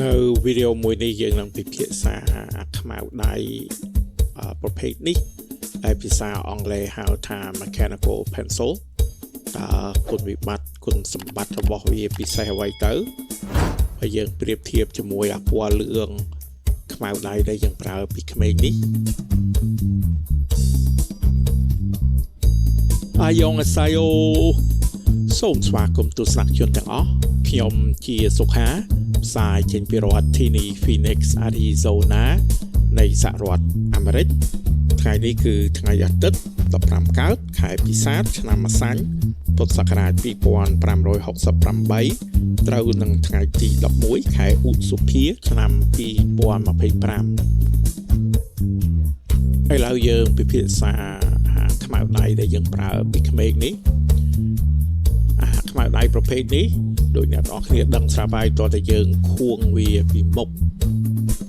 នៅវីដេអូមួយនេះយើងនឹងពិភាក្សាខ្មៅដៃប្រភេទនេះដែលភាសាអង់គ្លេសហៅថា mechanical pencil តើគុណវិបត្តិគុណសម្បត្តិរបស់វាពិសេសអ្វីទៅហើយយើងប្រៀបធៀបជាមួយពណ៌លឿងខ្មៅដៃដែលយើងប្រើពីក្មេងនេះអាយ៉ងអាសាយ៉ូសូមស្វាគមន៍ទស្សនិកជនទាំងអស់ខ្ញុំជាសុខាផ្សាយចេញពីរដ្ឋធានី Phoenix Arizona នៃសហរដ្ឋអាមេរិកថ្ងៃនេះគឺថ្ងៃអាទិត្យ15កើតខែពិសាខឆ្នាំម្សាញ់ពុទ្ធសករាជ2568ត្រូវនឹងថ្ងៃទី11ខែឧសភាឆ្នាំ2025ឥឡូវយើងពិភាក្សាខ្មៅដៃដែលយើងប្រើពីក្មេងនេះខ្មៅដៃប្រភេទនេះដោយអ្នកនរគ្នាដឹងស្រាប់ហើយតើតើយើងខួងវាពីមុខ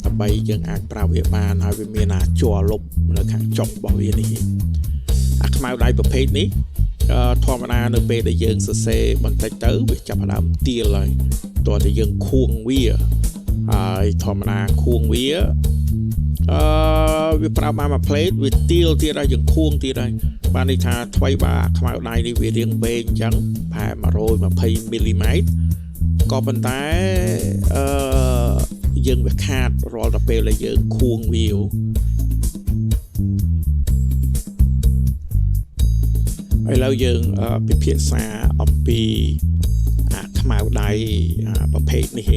ដើម្បីយើងអាចប្រើវាបានហើយវាមានជាប់លុបនៅខាងចុងរបស់វានេះខ្មៅដៃប្រភេទនេះធម្មតានៅពេលដែលយើងសរសេរបន្តិចទៅវាចាប់ផ្ដើមទាលហើយតើតើយើងខួងវាហើយធម្មតាខួងវាវាប្រើបានមួយផ្លេតវាទាលទៀតហើយយើងខួងទៀតហើយបានន័យថាថ្មីបាខ្មៅដៃនេះវារាងវែងអញ្ចឹងប្រហែល120មីលីម៉ែត្រក៏ប៉ុន្តែយើងវាខាតរាល់តែពេលដែលយើងខួងវាឥឡូវយើងពិភាក្សាអំពីខ្មៅដៃប្រភេទនេះ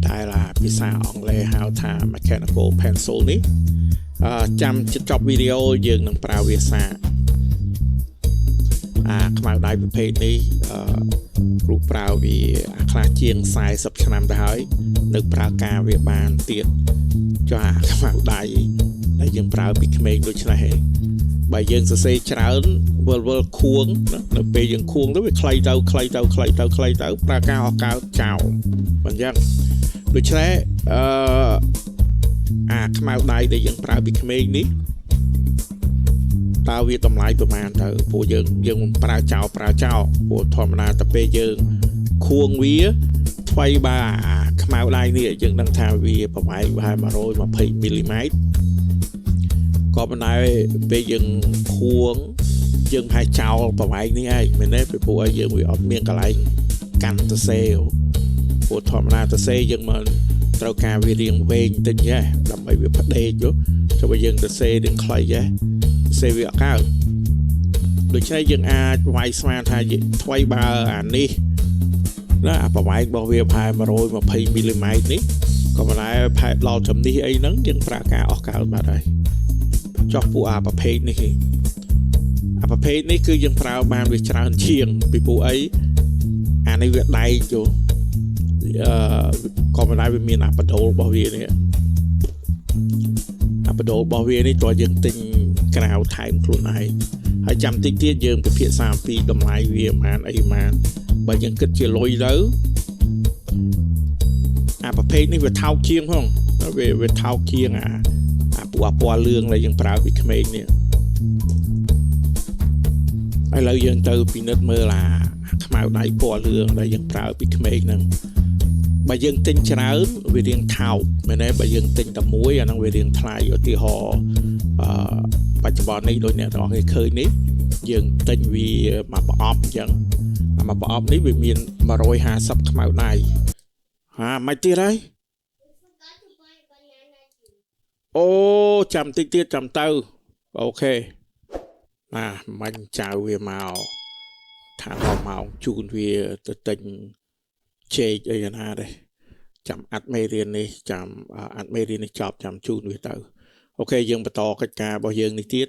ដែលភាសាអង់គ្លេសហៅថា mechanical pencil នេះចាំចប់វីដេអូយើងនឹងប្រើវាសាខ្មៅដៃប្រភេទនេះគ្រូប្រើវាខ្លះជាង40ឆ្នាំទៅហើយនៅប្រើការវាបានទៀតចុះខ្មៅដៃដែលយើងប្រើពីក្មេងដូចនេះឯងបើយើងសរសេរច្រើនវិលខួងនៅពេលយើងខួងទៅវាខ្លីទៅប្រើការអកកើតចោលមិនអញ្ចឹងដូច្នេះខ្មៅដៃដែលយើងប្រើពីក្មេងនេះតើវាតម្លៃប្រហែលទៅព្រោះយើងមិនប្រើចោលព្រោះធម្មតាទៅពេលយើងខួងវាថ្មីបាខ្មៅដៃនេះយើងដឹងថាវាប្រហែល120មីលីម៉ែត្រក៏ប៉ុន្តែពេលយើងខួងយើងប្រហែលចោលប្រហែលនេះឯងមែនទេពីព្រោះឲ្យយើងវាអត់មានកន្លែងកាន់ទៅសេព្រោះធម្មតាទៅសេយើងមិនត្រូវការវារៀងវែងតិចដើម្បីវាផ្ដេកចុះបើយើងទៅសេរៀងខ្លីសេវាអត់កើតដូច្នេះយើងអាចវាយស្មានថាថ្មីបើអានេះណាប្រវែងរបស់វាប្រហែល120មីលីម៉ែត្រនេះក៏ប៉ុន្តែផែនដល់ចំនេះអីហ្នឹងយើងប្រើការអស់កើតបាត់ហើយចុះពួកប្រភេទនេះប្រភេទនេះគឺយើងប្រើបានវាច្រើនជាងពីព្រោះអីអានេះវាដែកក៏ប៉ុន្តែវាមានបដូលរបស់វានេះបដូលរបស់វានេះតើយើងទិញក្រៅថែមខ្លួនឯងហើយចាំតិចទៀតយើងពិភាក្សាអំពីតម្លៃវាប៉ុន្មានបើយើងគិតជាលុយទៅប្រភេទនេះវាថោកជាងផងវាថោកជាងពួកពណ៌លឿងដែលយើងប្រើពីក្មេងនេះឥឡូវយើងទៅពិនិត្យមើលខ្មៅដៃពណ៌លឿងដែលយើងប្រើពីក្មេងហ្នឹងបើយើងទិញច្រើនវារៀងថោកមែនទេបើយើងទិញតែមួយអាហ្នឹងវារៀងថ្លៃឧទាហរណ៍បច្ចុប្បន្ននេះដូចអ្នកទាំងអស់គ្នាឃើញនេះយើងទិញវាមកប្រអប់អញ្ចឹងមកប្រអប់នេះវាមាន150ខ្មៅដៃមិនទៀតហើយអូចាំតិចទៀតចាំទៅអូខេមិញចៅវាមកថាដល់ម៉ោងជូនវាទៅទិញជែកអីណាដែរចាំអាត់មេរៀននេះចាំអាត់មេរៀននេះចប់ចាំជូនវាទៅអូខេយើងបន្តកិច្ចការរបស់យើងនេះទៀត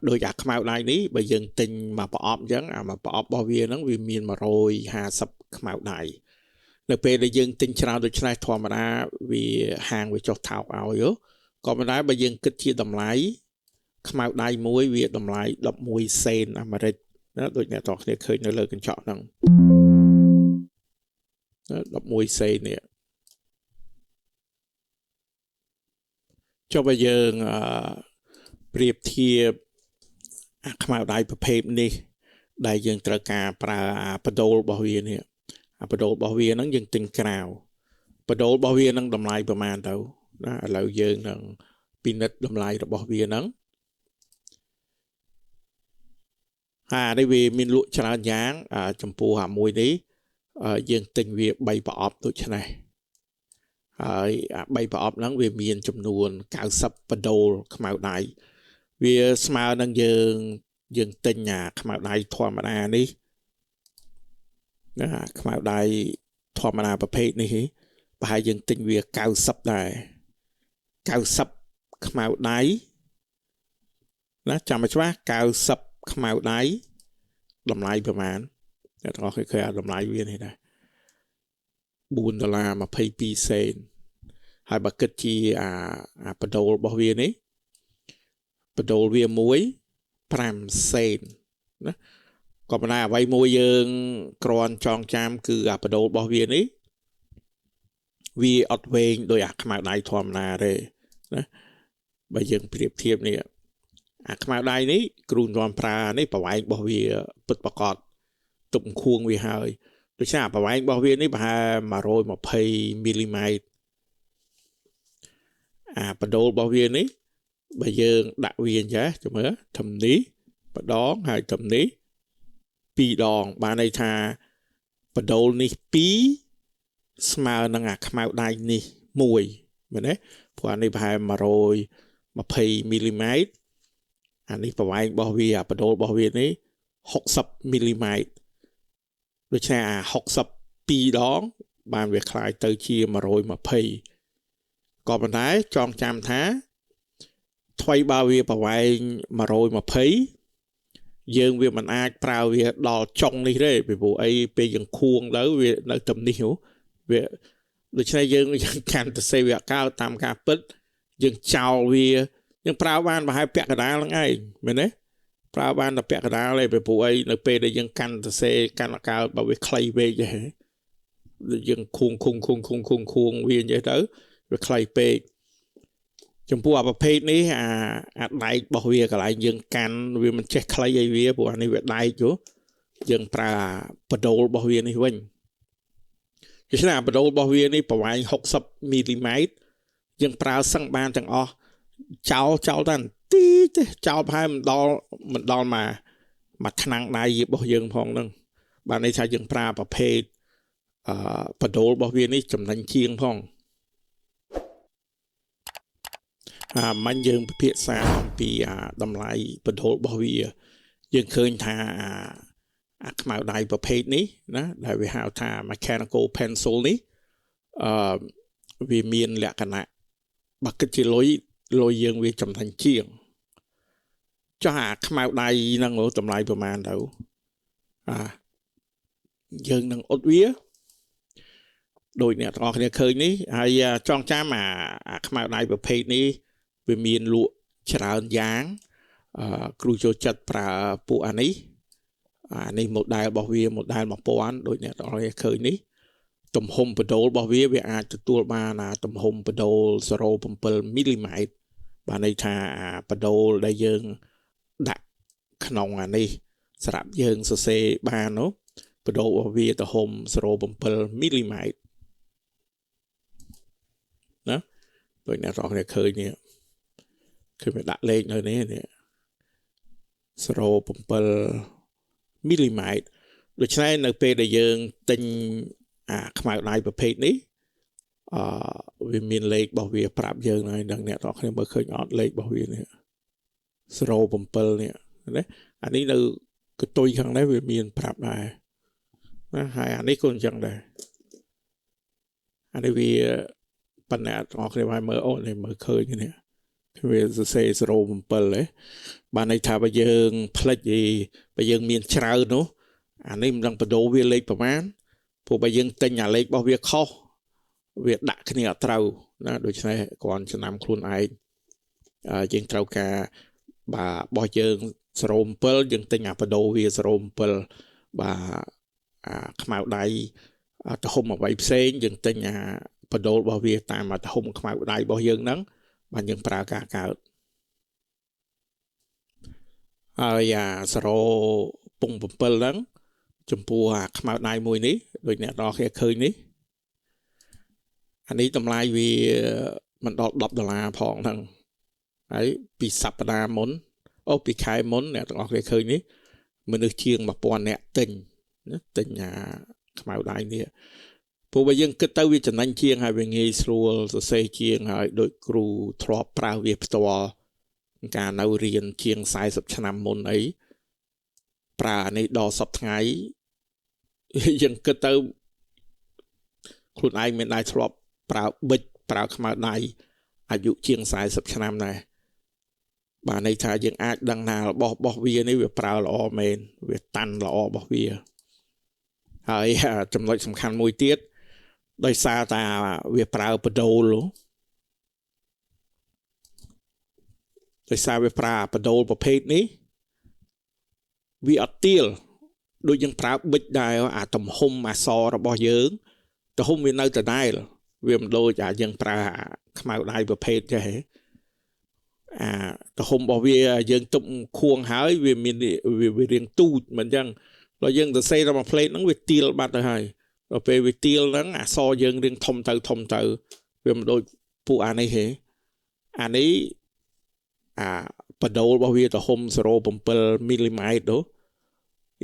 ដោយខ្មៅដៃនេះបើយើងទិញមកប្រអប់អញ្ចឹងមកប្រអប់របស់វាហ្នឹងវាមាន150ខ្មៅដៃនៅពេលដែលយើងទិញច្រើនដូច្នេះធម្មតាវាហាងវាចុះថោកឲ្យក៏ប៉ុន្តែបើយើងគិតជាតម្លៃខ្មៅដៃមួយវាតម្លៃ11សេនអាមេរិកណាដូចអ្នកទាំងគ្នាឃើញនៅលើកញ្ចក់ហ្នឹង11សេននេះចុះបើយើងប្រៀបធៀបខ្មៅដៃប្រភេទនេះដែលយើងត្រូវការប្រើបដូលរបស់វានេះ បដូលរបស់វាហ្នឹងយើងទិញក្រៅបដូលរបស់វាហ្នឹងតម្លៃប្រហែលទៅណាឥឡូវយើងនឹងពិនិត្យតម្លៃរបស់វាហ្នឹងនេះវាមានលក់ច្រើនយ៉ាងចំពោះមួយនេះយើងទិញវា3ប្រអប់ដូចនេះហើយ3ប្រអប់ហ្នឹងវាមានចំនួន90បដូលខ្មៅដៃវាស្មើនឹងយើងទិញខ្មៅដៃធម្មតានេះណាខ្មៅដៃធម្មតាប្រភេទនេះប្រហែលយើងទិញវា90ដែរ90ខ្មៅដៃណាចាំឲ្យច្បាស់90ខ្មៅដៃតម្លៃប្រហែលអ្នកទាំងអស់គ្នាឃើញតម្លៃវានេះដែរ$4.22សេនហើយបើគិតជាបដូលរបស់វានេះបដូលវាមួយ5សេនណាក៏ប៉ុន្តែអ្វីមួយយើងគ្រាន់ចងចាំគឺបដូលរបស់វានេះវាអត់វែងដោយខ្មៅដៃធម្មតាទេណាបើយើងប្រៀបធៀបនេះខ្មៅដៃនេះគ្រូនាំប្រើនេះប្រវែងរបស់វាពិតប្រាកដទុកខួងវាហើយដូច្នេះប្រវែងរបស់វានេះប្រហែល120មីលីម៉ែត្របដូលរបស់វានេះបើយើងដាក់វាអញ្ចឹងចាំមើលធំនេះម្ដងហើយធំនេះ2ដងបានន័យថាបដូលនេះ2ស្មើនឹងខ្មៅដៃនេះ1មែនទេព្រោះអានេះប្រហែល120មីលីម៉ែត្រអានេះប្រវែងរបស់វាបដូលរបស់វានេះ60មីលីម៉ែត្រដូច្នេះ62ដងបានវាคล้ายទៅជា120ក៏ប៉ុន្តែចងចាំថាថ្មីបើវាប្រវែង120យើងវាមិនអាចប្រើវាដល់ចុងនេះទេពីព្រោះអីពេលយើងខួងទៅវានៅទំនេះវាដូច្នេះយើងកាន់តែសេវាកោតាមការពិតយើងចោលវាយើងប្រើបានប្រហែលពាក់កណ្ដាលហ្នឹងឯងមែនទេប្រើបានតែពាក់កណ្ដាលឯងពីព្រោះអីនៅពេលដែលយើងកាន់តែសេកាន់កោបើវាខ្លីវែងទេយើងខួងវានិយាយទៅវាខ្លីពេកចំពោះប្រភេទនេះដែករបស់វាកន្លែងយើងកាន់វាមិនចេះខ្លីអីវាព្រោះអានេះវាដែកយើងប្រើបដូលរបស់វានេះវិញដូច្នេះបដូលរបស់វានេះប្រវែង60មីលីម៉ែត្រយើងប្រើសឹងបានទាំងអស់ចោលតែបន្តិចទេចោលប្រហែលមិនដល់មកថ្នាំងដៃរបស់យើងផងហ្នឹងបានន័យថាយើងប្រើប្រភេទបដូលរបស់វានេះចំណេញជាងផងមិញយើងពិភាក្សាអំពីតម្លៃបដូលរបស់វាយើងឃើញថាខ្មៅដៃប្រភេទនេះណាដែលវាហៅថា mechanical pencil នេះវាមានលក្ខណៈបើគិតជាលុយយើងវាចំណេញជាងចុះខ្មៅដៃហ្នឹងតម្លៃប្រហែលទៅយើងនឹងអ៊ុតវាដូចអ្នកទាំងអស់គ្នាឃើញនេះហើយចងចាំខ្មៅដៃប្រភេទនេះវាមានលក់ច្រើនយ៉ាងគ្រូចូលចិត្តប្រើពួកនេះ model របស់វា model 1000ដូចអ្នកទាំងអស់គ្នាឃើញនេះទំហំបដូលរបស់វាអាចទទួលបានទំហំបដូល0.7មីលីម៉ែត្របានន័យថាបដូលដែលយើងដាក់ក្នុងនេះសម្រាប់យើងសរសេរបាននោះបដូលរបស់វាទំហំ0.7មីលីម៉ែត្រណាដូចអ្នកទាំងអស់គ្នាឃើញនេះគឺវាដាក់លេខនៅនេះ0.7មីលីម៉ែត្រដូច្នេះនៅពេលដែលយើងទិញខ្មៅដៃប្រភេទនេះវាមានលេខរបស់វាប្រាប់យើងហើយដល់អ្នកទាំងអស់គ្នាមើលឃើញអត់លេខរបស់វានេះ0.7នេះណាអានេះនៅកតុយខាងនេះវាមានប្រាប់ដែរណាហើយអានេះក៏អញ្ចឹងដែរអានេះវាប៉ុន្តែអ្នកទាំងអស់គ្នាមើលអូនេះមើលឃើញនេះវាសរសេរ0.7ទេបានន័យថាបើយើងផ្លិចបើយើងមានច្រើននោះអានេះមិនដឹងបដូរវាលេខប្រមាណព្រោះបើយើងទិញលេខរបស់វាខុសវាដាក់គ្នាអត់ត្រូវណាដូច្នេះគ្រាន់ចំណាំខ្លួនឯងយើងត្រូវការរបស់យើង0.7យើងទិញបដូរវា0.7ខ្មៅដៃទំហំអ្វីផ្សេងយើងទិញបដូលរបស់វាតាមទំហំខ្មៅដៃរបស់យើងហ្នឹងបានយើងប្រើការកើតហើយ0.7ហ្នឹង ចំពោះខ្មៅដៃមួយនេះដូចអ្នកដល់គេឃើញនេះអានេះតម្លៃវាមិនដល់$10ផងហ្នឹងហើយពីសប្តាហ៍មុនពីខែមុនអ្នកទាំងអស់គ្នាឃើញនេះមនុស្សជាង1000នាក់ទិញខ្មៅដៃនេះព្រោះបើយើងគិតទៅវាចំណេញជាងហើយវាងាយស្រួលសរសេរជាងហើយដូចគ្រូធ្លាប់ប្រើវាផ្ទាល់ការនៅរៀនជាង40ឆ្នាំមុនអីប្រើអានេះដល់សប្តាហ៍ថ្ងៃយើងគិតទៅខ្លួនឯងមានដៃធ្លាប់ប្រើប៊ិចប្រើខ្មៅដៃអាយុជាង40ឆ្នាំដែរបាទន័យថាយើងអាចដឹងថារបស់វានេះវាប្រើល្អមែនវាតាន់ល្អរបស់វាហើយចំណុចសំខាន់មួយទៀតដោយសារតែវាប្រើបដូលដោយសារវាប្រើបដូលប្រភេទនេះវាអត់ទៀលដូចយើងប្រើប៊ិចដែរអាទំហំអក្សររបស់យើងទំហំវានៅដដែលវាមិនដូចយើងប្រើខ្មៅដៃប្រភេទចេះទំហំរបស់វាយើងទុកខួងហើយវាមានវារាងទូចមិនអញ្ចឹងដល់យើងសរសេរដល់មួយផ្លេតហ្នឹងវាទៀលបាត់ទៅហើយដល់ពេលវាទៀលហ្នឹងអក្សរយើងរាងធំទៅវាមិនដូចពួកអានេះទេអានេះបដូលរបស់វាទំហំ 0.7 មីលីម៉ែត្រទៅ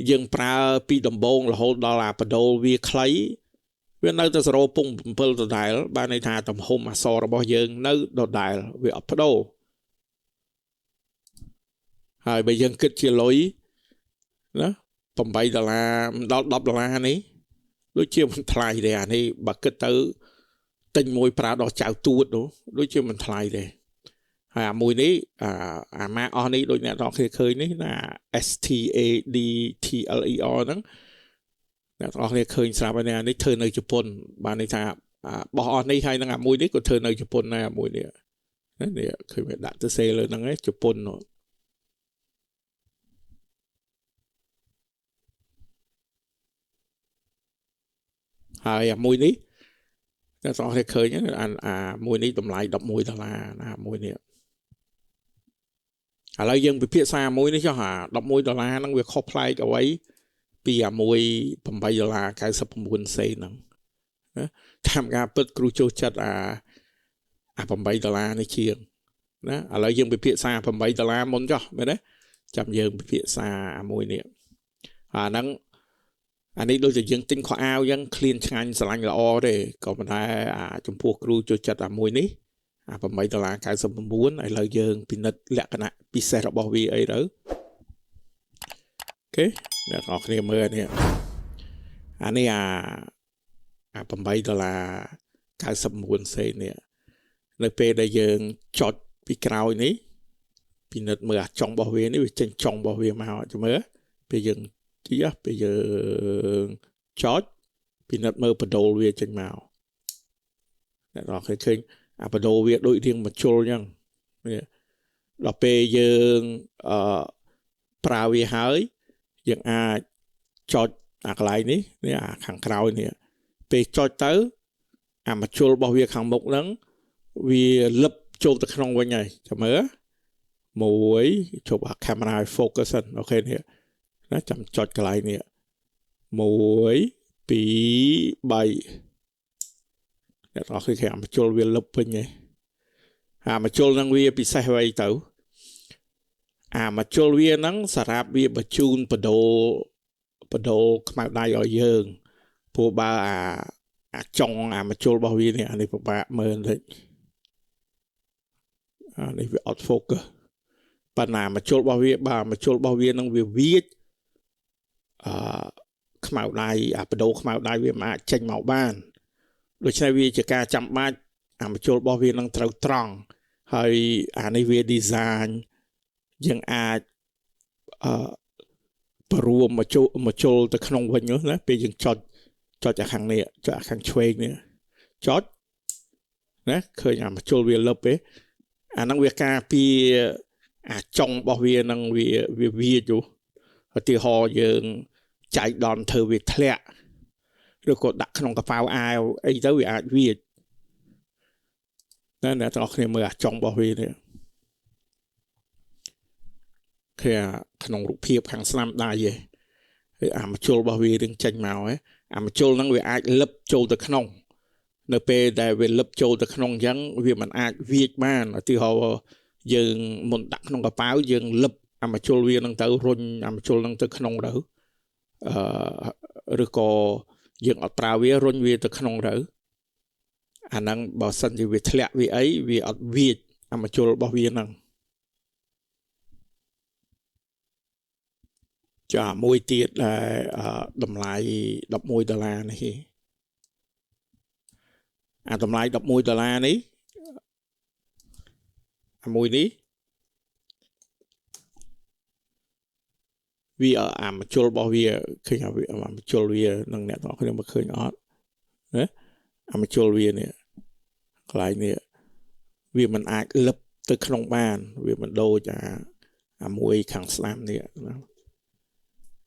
យើងប្រើពីដំបូងរហូតដល់បដូលវាខ្លីវានៅតែ 0.7 ដដែលបានន័យថាទំហំអក្សររបស់យើងនៅដដែលវាអត់ប្ដូរហើយបើយើងគិតជាលុយណា$8មិនដល់$10នេះដូចជាមិនថ្លៃទេអានេះបើគិតទៅទិញមួយប្រើដល់ចៅទួតដូចជាមិនថ្លៃទេហើយអាមួយនេះអាម៉ាកអស់នេះដូចអ្នកនរឃើញនេះណា STADTLER ហ្នឹងអ្នកនរឃើញស្រាប់ហើយនេះធ្វើនៅជប៉ុនបានន័យថាបោះអស់នេះហើយនឹងអាមួយនេះក៏ធ្វើនៅជប៉ុនដែរអាមួយនេះឃើញវាដាក់ទៅសេលើហ្នឹងជប៉ុនហើយអាមួយនេះអ្នកនរឃើញអាមួយនេះតម្លៃ$11ណាមួយនេះឥឡូវយើងពិភាក្សាមួយនេះចុះ$11ហ្នឹងវាខុសប្លែកអ្វីពីអាមួយ$8.99ហ្នឹងតាមការពិតគ្រូចូលចិត្ត$8នេះជាងណាឥឡូវយើងពិភាក្សា$8មុនចុះមែនទេចាំយើងពិភាក្សាអាមួយនេះអាហ្នឹងអានេះដូចជាយើងទិញខោអាវអញ្ចឹងឃ្លានឆ្ងាញ់ស្រឡាញ់ល្អទេក៏ប៉ុន្តែចំពោះគ្រូចូលចិត្តអាមួយនេះ$8.99ឥឡូវយើងពិនិត្យលក្ខណៈពិសេសរបស់វាអីទៅអូខេអ្នកនរគ្នាមើលនេះអានេះ$8.99នេះនៅពេលដែលយើងចុចពីក្រោយនេះពិនិត្យមើលចុងរបស់វានេះវាចេញចុងរបស់វាមកចាំមើលពេលយើងពេលយើងចុចពិនិត្យមើលបដូលវាចេញមកអ្នកនរឃើញបដូរវាដូចរៀងមជុលអញ្ចឹងដល់ពេលយើងប្រើវាហើយយើងអាចចុចកន្លែងនេះខាងក្រោយនេះពេលចុចទៅមជុលរបស់វាខាងមុខហ្នឹងវាលឹបចូលទៅក្នុងវិញហើយចាំមើលមួយជប់កាមេរ៉ាឲ្យ focus សិនអូខេនេះណាចាំចុចកន្លែងនេះ1 2 3អ្នកនរឃើញមជុលវាលឹបវិញហើយមជុលហ្នឹងវាពិសេសអ្វីទៅមជុលវាហ្នឹងសារ៉ាប់វាបញ្ជូនបដូលខ្មៅដៃឲ្យយើងព្រោះបើចុងមជុលរបស់វានេះអានេះពិបាកមើលបន្តិចនេះវាអត់ focus ប៉ុន្តែមជុលរបស់វាមជុលរបស់វានឹងវាវាចខ្មៅដៃបដូលខ្មៅដៃវាមិនអាចចេញមកបានដូច្នេះវាជាការចាំបាច់មជុលរបស់វានឹងត្រូវត្រង់ហើយអានេះវា design យើងអាចបរួមមជុលទៅក្នុងវិញណាពេលយើងចុចខាងនេះចុចខាងឆ្វេងនេះចុចណាឃើញមជុលវាលឹបទេអាហ្នឹងវាការពារចុងរបស់វានឹងវាវាចឧទាហរណ៍យើងចែកដនធ្វើវាធ្លាក់ឬក៏ដាក់ក្នុងកប៉ាល់អាវអីទៅវាអាចវាចណាអ្នកទាំងអស់គ្នាមើលចុងរបស់វានេះគឺក្នុងរូបភាពខាងស្នាមដៃ អាមជុលរបស់វានឹងចេញមកអាមជុលហ្នឹងវាអាចលឹបចូលទៅក្នុងនៅពេលដែលវាលឹបចូលទៅក្នុងអញ្ចឹងវាមិនអាចវាចបានឧទាហរណ៍យើងមុនដាក់ក្នុងកប៉ាវយើងលឹបអាមជុលវានឹងទៅរុញអាមជុលនឹងទៅក្នុងទៅឬក៏យើងអត់ប្រើវារុញវាទៅក្នុងទៅអាហ្នឹងបើសិនជាវាធ្លាក់វាអីវាអត់វាចអាមជុលរបស់វាហ្នឹងចាមួយទៀតដែលតម្លៃ$11នេះអាតម្លៃ$11នេះអាមួយនេះវាអាមជុលរបស់វាឃើញអាមជុលវានឹងអ្នកទាំងអស់គ្នាមើលឃើញអត់ណាអាមជុលវានេះកន្លែងនេះវាមិនអាចលឹបទៅក្នុងបានវាមិនដូចអាមួយខាងស្ដាំនេះណា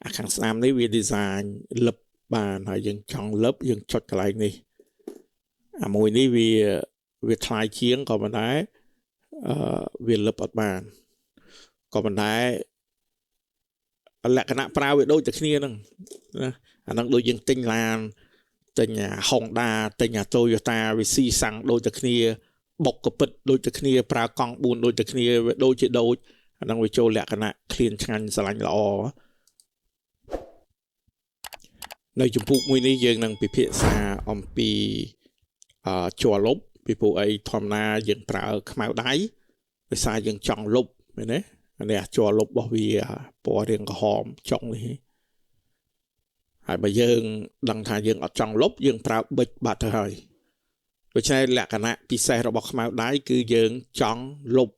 អាខាងស្ដាំនេះវា design លឹបបានហើយយើងចង់លឹបយើងចុចកន្លែងនេះអាមួយនេះវាថ្លៃជាងក៏ប៉ុន្តែវាលឹបអត់បានក៏ប៉ុន្តែលក្ខណៈប្រើវាដូចតែគ្នាហ្នឹងណាអាហ្នឹងដូចយើងទិញឡានទិញHonda ទិញToyota វាស៊ីសាំងដូចតែគ្នាបុកកពិតដូចតែគ្នាប្រើកង់4ដូចតែគ្នាវាដូចជាដូចអាហ្នឹងវាចូលលក្ខណៈឃ្លានឆ្ងាញ់ស្រឡាញ់ល្អនៅចម្ពោះមួយនេះយើងនឹងពិភាក្សាអំពីជ័រលុបពីព្រោះអីធម្មតាយើងប្រើខ្មៅដៃដោយសារយើងចង់លុបមែនទេនេះជ័រលុបរបស់វាពណ៌រាងក្រហមចុងនេះហើយបើយើងដឹងថាយើងអត់ចង់លុបយើងប្រើប៊ិចបាត់ទៅហើយដូច្នេះលក្ខណៈពិសេសរបស់ខ្មៅដៃគឺយើងចង់លុប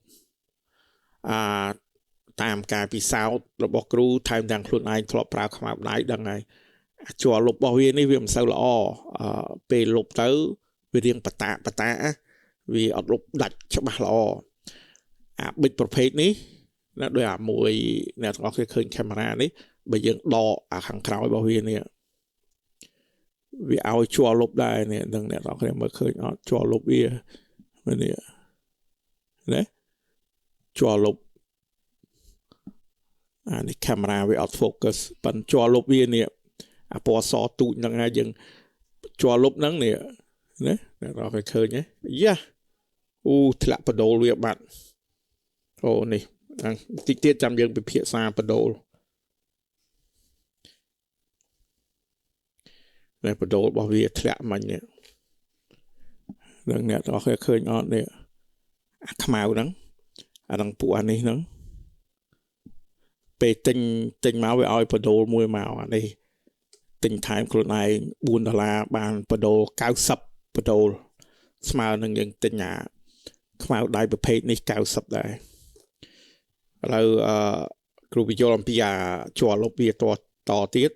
តាមការពិសោធន៍របស់គ្រូថែមទាំងខ្លួនឯងធ្លាប់ប្រើខ្មៅដៃដឹងហើយជ័រលុបរបស់វានេះវាមិនសូវល្អពេលលុបទៅវារៀងបតាវាអត់លុបដាច់ច្បាស់ល្អអាប៊ិចប្រភេទនេះណាដោយអាមួយអ្នកទាំងអស់គ្នាឃើញកាមេរ៉ានេះបើយើងដកអាខាងក្រោយរបស់វានេះវាឲ្យជ័រលុបដែរនេះនឹងអ្នកទាំងអស់គ្នាមើលឃើញអត់ជ័រលុបវានេះណាជ័រលុបអានេះកាមេរ៉ាវាអត់ focus ប៉ុន្តែជ័រលុបវានេះអាពណ៌សទូចហ្នឹងហើយយើងជ័រលុបហ្នឹងនេះណាអ្នកទាំងអស់គ្នាឃើញទេយ៉ាអូធ្លាក់បដូលវាបាត់អូនេះតិចទៀតចាំយើងពិភាក្សាបដូលបដូលរបស់វាធ្លាក់មិញនេះនឹងអ្នកទាំងអស់គ្នាឃើញអត់នេះអាខ្មៅហ្នឹងអានឹងពួកអានេះហ្នឹងពេលទិញមកវាឲ្យបដូលមួយមកអានេះទិញថែមខ្លួនឯង$4បានបដូល90បដូលស្មើនឹងយើងទិញអាខ្មៅដៃប្រភេទនេះ90ដែរឥឡូវគ្រូបញ្យល់អំពីជ័រលុបវាតទៀត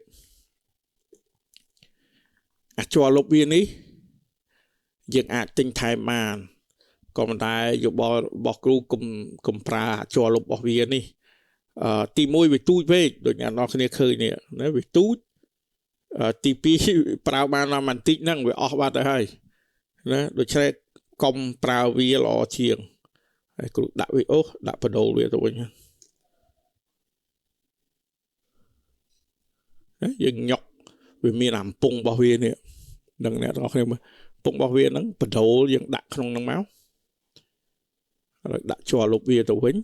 ជ័រលុបវានេះយើងអាចទិញថែមបានក៏ប៉ុន្តែយោបល់របស់គ្រូកុំប្រើជ័រលុបរបស់វានេះទី1វាទូចពេកដូចអ្នកនរគ្នាឃើញនេះណាវាទូចទី2ប្រើបានតែបន្តិចហ្នឹងវាអស់បាត់ទៅហើយណាដូច្នេះកុំប្រើវាល្អជាងហើយគ្រូដាក់វាដាក់បដូលវាទៅវិញយើងញុកវាមានអាំពងរបស់វានេះដឹងអ្នកទាំងអស់គ្នាមើលពងរបស់វាហ្នឹងបដូលយើងដាក់ក្នុងហ្នឹងមកហើយដាក់ជ័រលុបវាទៅវិញ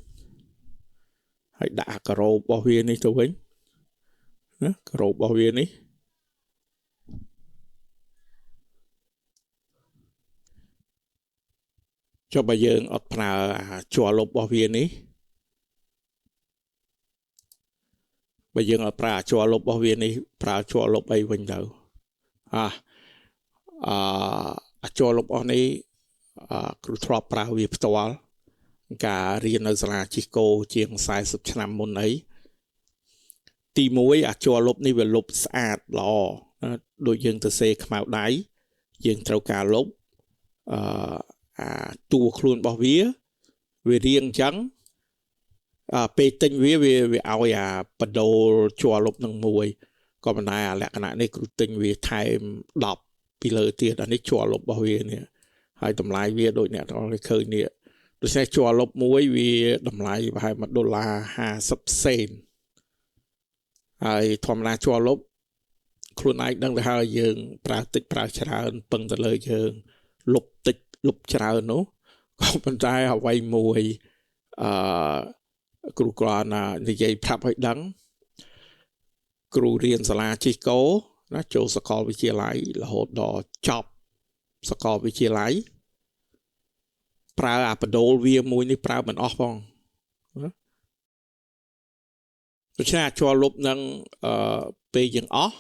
ហើយដាក់អាការ៉ូរបស់វានេះទៅវិញណាការ៉ូរបស់វានេះចុះបើយើងអត់ប្រើជ័រលុបរបស់វានេះបើយើងអត់ប្រើជ័រលុបរបស់វានេះប្រើជ័រលុបអីវិញទៅជ័រលុបអស់នេះគ្រូធ្លាប់ប្រើវាផ្ទាល់ការរៀននៅសាលាជិះកូជាង40ឆ្នាំមុនអីទី1ជ័រលុបនេះវាលុបស្អាតល្អដូចយើងទៅសេខ្មៅដៃយើងត្រូវការលុបតួខ្លួនរបស់វារៀងអញ្ចឹងពេលទិញវាឲ្យបដូលជ័រលុបនឹងមួយក៏ប៉ុន្តែលក្ខណៈនេះគ្រូទិញវាថែម10ពីលើទៀតអានេះជ័រលុបរបស់វានេះហើយតម្លៃវាដូចអ្នកទាំងអស់គ្នាឃើញនេះដូច្នេះជ័រលុបមួយវាតម្លៃប្រហែល$1.50 ហើយធម្មតាជាប់លុបខ្លួនឯងដឹងទៅហើយយើងប្រើទឹកប្រើច្រើនពឹងទៅលើយើងលុបទឹកលុបច្រើននោះក៏ប៉ុន្តែអ្វីមួយគ្រូគ្រាន់និយាយប្រាប់ឲ្យដឹងគ្រូរៀនសាលាជិះកោណាចូលសាកលវិទ្យាល័យរហូតដល់ចប់សាកលវិទ្យាល័យប្រើអាបដូលវាមួយនេះប្រើមិនអស់ផងដូច្នេះអាចជាប់លុបនឹងពេលយើងអស់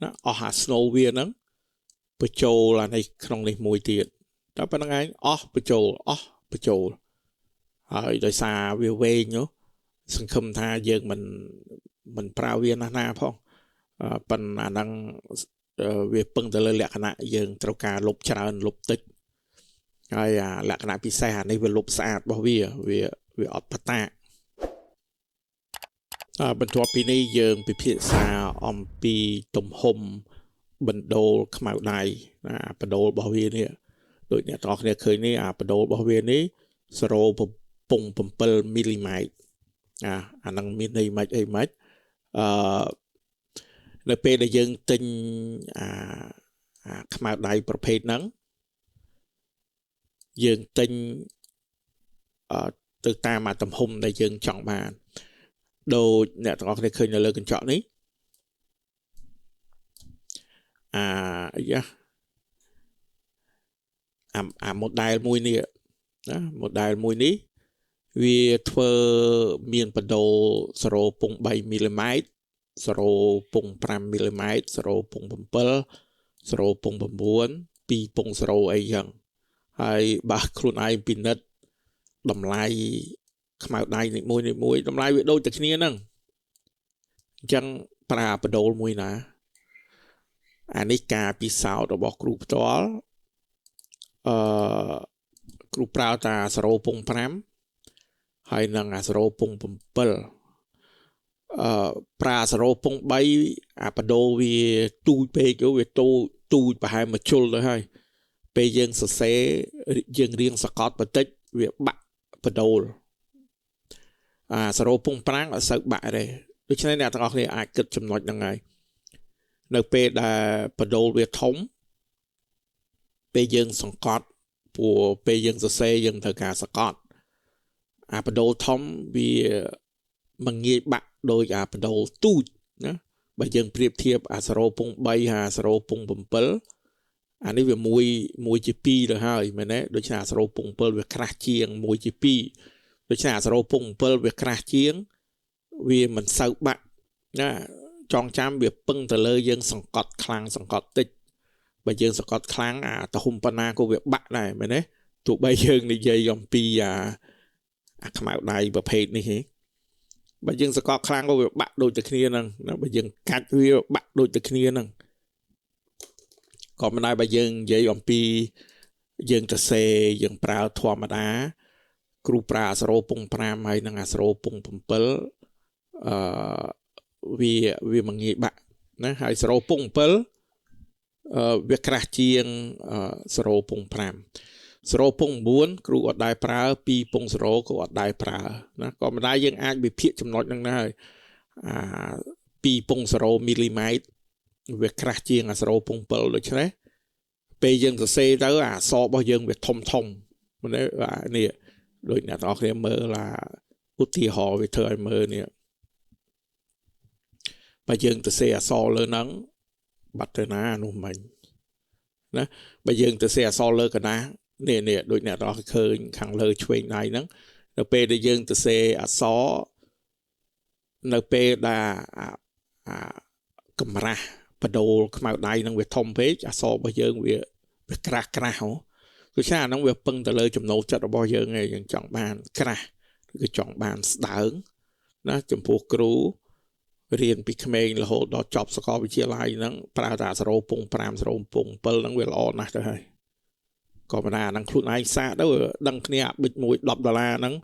ណាអស់អា snow វាហ្នឹងបញ្ចូលអានេះក្នុងនេះមួយទៀតតែប៉ុណ្្នឹងឯងអស់បញ្ចូលហើយដោយសារវាវែងនោះសង្ឃឹមថាយើងមិនប្រើវាណាផងប៉ុន្តែអាហ្នឹងវាពឹងទៅលើលក្ខណៈយើងត្រូវការលុបច្រើនលុបតិចហើយលក្ខណៈពិសេសអានេះវាលុបស្អាតរបស់វាអត់ផ្តាកបន្ទាប់ពីនេះយើងពិភាក្សាអំពីទំហំបណ្ដូលខ្មៅដៃបណ្ដូលរបស់វានេះដូចអ្នកទាំងអស់គ្នាឃើញនេះបណ្ដូលរបស់វានេះ0.7 មីលីម៉ែត្រអាហ្នឹងមានន័យម៉េចអីម៉េចនៅពេលដែលយើងទិញខ្មៅដៃប្រភេទហ្នឹងយើងទិញទៅតាមទំហំដែលយើងចង់បានដូចអ្នកទាំងអស់គ្នាឃើញនៅលើកញ្ចក់នេះmodel មួយនេះណា model មួយនេះវាធ្វើមានបណ្ដូល0.3 មីលីម៉ែត្រ0.5 មីលីម៉ែត្រ0.7 0.9 2.0 អីចឹងហើយបើខ្លួនឯងពិនិត្យតម្លៃខ្មៅដៃនីមួយតម្លៃវាដូចតែគ្នាហ្នឹងអញ្ចឹងប្រើបដូលមួយណាអានេះការពិសោធន៍របស់គ្រូផ្ទាល់គ្រូប្រើតា 0.5 ហើយនឹងអា 0.7 ប្រើ 0.3 អាបដូលវាទូចពេកវាទូចប្រហែលមួយជុលទៅហើយពេលយើងសរសេរយើងរៀងសកត់បន្តិចវាបាក់បដូល0.5 អត់សូវបាក់ទេដូច្នេះអ្នកទាំងអស់គ្នាអាចគិតចំណុចហ្នឹងហើយនៅពេលដែលបដូលវាធំពេលយើងសង្កត់ព្រោះពេលយើងសរសេរយើងត្រូវការសកត់អាបដូលធំវាមិនងាយបាក់ដោយអាបដូលទូចណាបើយើងប្រៀបធៀបអា 0.3 ហើយ 0.7 អានេះវា1ជា2ទៅហើយមែនទេដូច្នេះអា 0.7 វាក្រាស់ជាង1ជា2ដូច្នេះអា 0.7 វាក្រាស់ជាងវាមិនសូវបាក់ណាចងចាំវាពឹងទៅលើយើងសង្កត់ខ្លាំងសង្កត់តិចបើយើងសង្កត់ខ្លាំងទំហំប៉ុណ្ណាក៏វាបាក់ដែរមែនទេទោះបីយើងនិយាយអំពីអាខ្មៅដៃប្រភេទនេះទេបើយើងសង្កត់ខ្លាំងក៏វាបាក់ដូចតែគ្នាហ្នឹងណាបើយើងកាច់វាបាក់ដូចតែគ្នាហ្នឹងក៏មិនដែរបើយើងនិយាយអំពីយើងទៅសេយើងប្រើធម្មតាគ្រូប្រើ 0.5 ហើយនឹង 0.7 វាមិនងាយបាក់ណាហើយ 0.7 វាក្រាស់ជាង 0.5 0.9 គ្រូអត់ដែរប្រើ 2.0 គ្រូអត់ដែរប្រើណាក៏មិនដែរយើងអាចវិភាគចំណុចហ្នឹងដែរ2.0 មីលីម៉ែត្រវាក្រាស់ជាង 0.7 ដូច្នេះពេលយើងសរសេរទៅអក្សររបស់យើងវាធំមែនទេនេះដូចអ្នកទាំងអស់គ្នាមើលឧទាហរណ៍វាធ្វើឲ្យមើលនេះបើយើងសរសេរអក្សរលើហ្នឹងបាត់ទៅណានោះមិញណាបើយើងសរសេរអក្សរលើកណ្ដាស់នេះដូចអ្នកទាំងអស់ឃើញខាងលើឆ្វេងដៃហ្នឹងនៅពេលដែលយើងសរសេរអក្សរនៅពេលដែលកម្រាស់បដូលខ្មៅដៃហ្នឹងវាធំពេកអក្សររបស់យើងវាក្រាស់ដូច្នេះអាហ្នឹងវាពឹងទៅលើចំណូលចិត្តរបស់យើងឯងយើងចង់បានក្រាស់ឬក៏ចង់បានស្ដើងណាចំពោះគ្រូរៀនពីក្មេងរហូតដល់ចប់សាកលវិទ្យាល័យហ្នឹងប្រើតែ 0.5 0.7 ហ្នឹងវាល្អណាស់ទៅហើយក៏ប៉ុន្តែអាហ្នឹងខ្លួនឯងសាកទៅដឹងគ្នាប៊ិចមួយ$10ហ្នឹង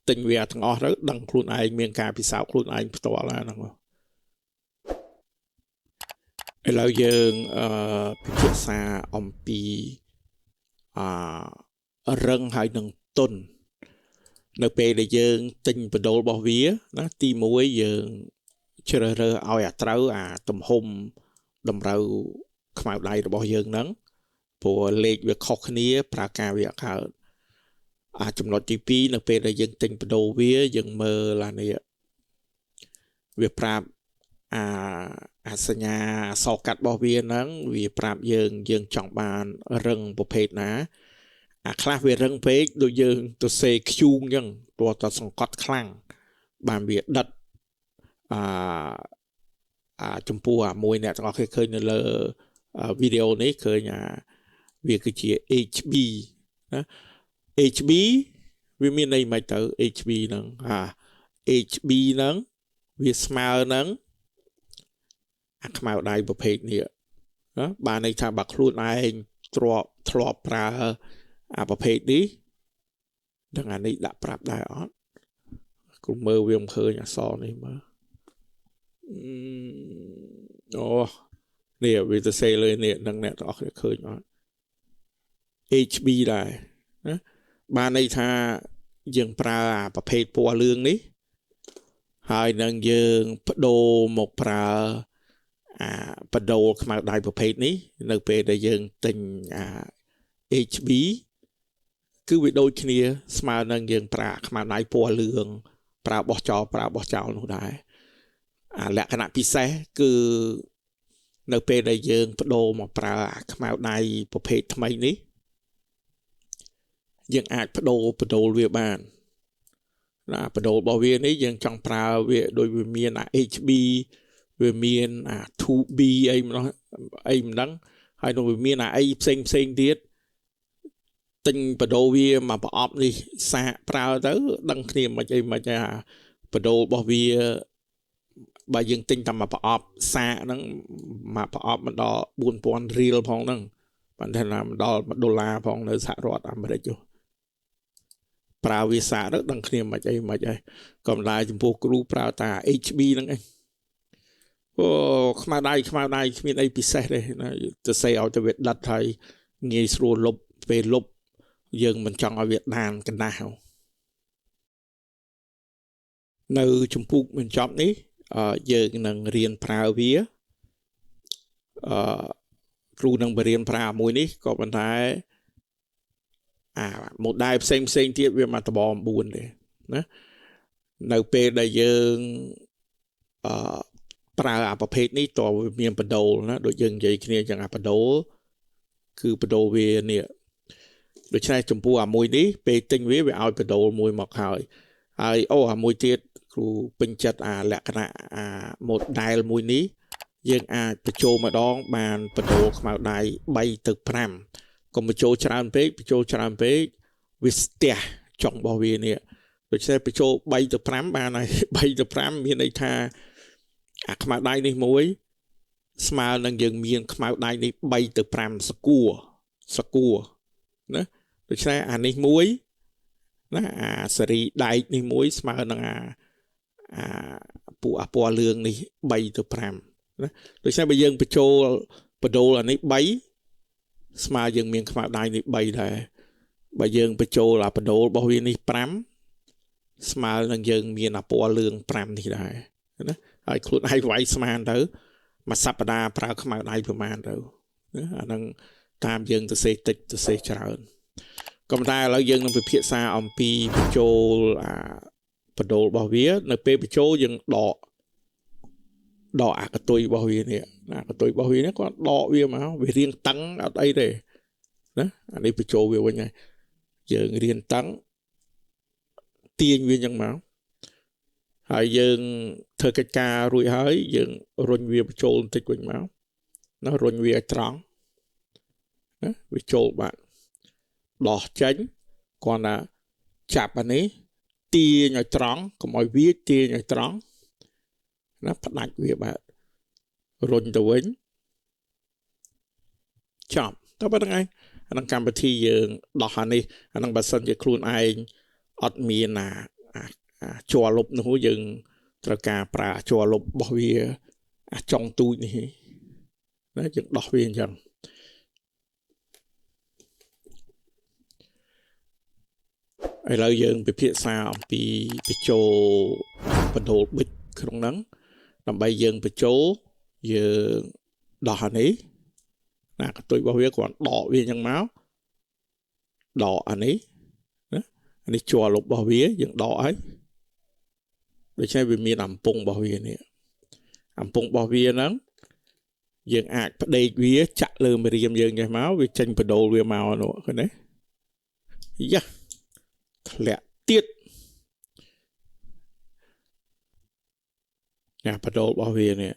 ទិញវាទាំងអស់ទៅដឹងខ្លួនឯងមានការពិសោធន៍ខ្លួនឯងផ្ទាល់ហ្នឹងឥឡូវយើងពិភាក្សាអំពីរឹងហើយនឹងទន់នៅពេលដែលយើងទិញបដូលរបស់វាណាទី1យើង ជ្រើសរើសឲ្យអាត្រូវអាទំហំតម្រូវខ្មៅដៃរបស់យើងហ្នឹងព្រោះលេខវាខុសគ្នាប្រើការវាកើតចំណុចទី2នៅពេលដែលយើងទិញបដូរវាយើងមើលឡានេះវាប្រាប់សញ្ញាសោកាត់របស់វាហ្នឹងវាប្រាប់យើងចង់បានរឹងប្រភេទណាខ្លះវារឹងពេកដូចយើងទៅសេខ្ជូងអញ្ចឹងព្រោះតែសង្កត់ខ្លាំងបានវាដិតចំពោះមួយអ្នកទាំងអស់គ្នាឃើញនៅលើវីដេអូនេះឃើញវាគឺជា HB ណា HB វាមានន័យមិនទៅ HB ហ្នឹងHB ហ្នឹងវាស្មើនឹងខ្មៅដៃប្រភេទនេះណាបានន័យថាបើខ្លួនឯងធ្លាប់ប្រើប្រភេទនេះដឹងអានេះដាក់ប្រាប់ដែរអត់គូមើលវាមិនឃើញអក្សរនេះមើលអូនេះវាទៅសេលើនេះនឹងអ្នកទាំងអស់គ្នាឃើញអត់ HB ដែរណាបានន័យថាយើងប្រើប្រភេទពណ៌លឿងនេះហើយនឹងយើងបដូរមកប្រើបដូរខ្មៅដៃប្រភេទនេះនៅពេលដែលយើងទិញHB គឺវាដូចគ្នាស្មើនឹងយើងប្រើខ្មៅដៃពណ៌លឿងប្រើបោះចោលនោះដែរលក្ខណៈពិសេសគឺនៅពេលដែលយើងបដូរមកប្រើខ្មៅដៃប្រភេទថ្មីនេះយើងអាចបដូរវាបានបដូររបស់វានេះយើងចង់ប្រើវាដូចវាមានHB វាមាន 2B អីមិនដឹងហើយនឹងវាមានអីផ្សេងទៀតទិញបដូរវាមកប្រអប់នេះសាកប្រើទៅដឹងគ្នាមិនអីបដូររបស់វាបើយើងទិញតែមកប្រអប់សាកហ្នឹងមកប្រអប់មិនដល់ 4000 រៀលផងហ្នឹងបានថាមិនដល់$1ផងនៅសហរដ្ឋអាមេរិកយោប្រើវាសាកទៅដឹងគ្នាមិនអីក៏មិនដែរចំពោះគ្រូប្រើតា HB ហ្នឹងឯងខ្មៅដៃគ្មានអីពិសេសទេណាទៅសេឲ្យទៅវាដិតហើយងាយស្រួលលុបពេលលុបយើងមិនចង់ឲ្យវាដានកណ្ដាស់នៅចំពុកបញ្ចប់នេះយើងនឹងរៀនប្រើវាគ្រូនឹងបរៀនប្រើមួយនេះក៏ប៉ុន្តែម៉ូដែលផ្សេងទៀតវាមកតប9ទេណានៅពេលដែលយើងប្រើប្រភេទនេះតើវាមានបដូលណាដូចយើងនិយាយគ្នាចឹងបដូលគឺបដូលវានេះដូច្នេះចំពោះមួយនេះពេលទិញវាឲ្យបដូលមួយមកហើយមួយទៀតគ្រូពេញចិត្តលក្ខណៈmodel មួយនេះយើងអាចបញ្ចូលម្ដងបានបដូលខ្មៅដៃ3ទៅ5កុំបញ្ចូលច្រើនពេកវាស្ទះចុងរបស់វានេះដូច្នេះបញ្ចូល3ទៅ5បានហើយ3ទៅ5មានន័យថាខ្មៅដៃនេះមួយស្មើនឹងយើងមានខ្មៅដៃនេះ3ទៅ5សកួរណាដូច្នេះនេះមួយណាសេរីដែកនេះមួយស្មើនឹងពួកពណ៌លឿងនេះ3ទៅ5ណាដូច្នេះបើយើងបញ្ចូលបដូលនេះ3ស្មើយើងមានខ្មៅដៃនេះ3ដែរបើយើងបញ្ចូលបដូលរបស់វានេះ5ស្មើនឹងយើងមានពណ៌លឿង5នេះដែរណាហើយខ្លួនឯងវាយស្មានទៅមួយសប្តាហ៍ប្រើខ្មៅដៃប្រហែលទៅណាអាហ្នឹងតាមយើងទៅសេតិចទៅសេច្រើនក៏ប៉ុន្តែឥឡូវយើងនឹងពិភាក្សាអំពីបញ្ចូលបដូលរបស់វានៅពេលបញ្ចូលយើងដកកតុយរបស់វានេះកតុយរបស់វានេះគាត់ដកវាមកវារៀងតឹងអត់អីទេណាអានេះបញ្ចូលវាវិញហើយយើងរៀនតឹងទាញវាចឹងមកហើយយើងធ្វើកិច្ចការរួចហើយយើងរុញវាបញ្ចូលបន្តិចវិញមកណារុញវាឲ្យត្រង់ណាវាចូលបាត់ដោះចេញគាត់ថាចាប់អានេះទាញឲ្យត្រង់កុំឲ្យវាទាញឲ្យត្រង់ណាផ្ដាច់វាបាត់រុញទៅវិញចាប់តើប៉ុណ្្នឹងឯងអានឹងកម្មវិធីយើងដោះអានេះអានឹងបើសិនជាខ្លួនឯងអត់មានជ័រលុបនោះយើងត្រូវការប្រើជ័រលុបរបស់វាចុងទូចនេះណាយើងដោះវាអញ្ចឹងឥឡូវយើងពិភាក្សាអំពីបញ្ចូលបដូលប៊ិចក្នុងហ្នឹង làm bay dương bạch chỗ dương đỏ này là tôi bảo vệ còn đỏ vì nhân máu đỏ anh ấy chùa lục bảo vệ dương đỏ ấy để chơi vì miền ẩm pung bảo vệ này ẩm pung bảo vệ nắng dương ạc đây vía chặt lơ mà riêng dương cái máu vì tranh bờ đồ về màu nữa cái đấy yeah lẹ tiết nhà bờ đồ bảo vệ này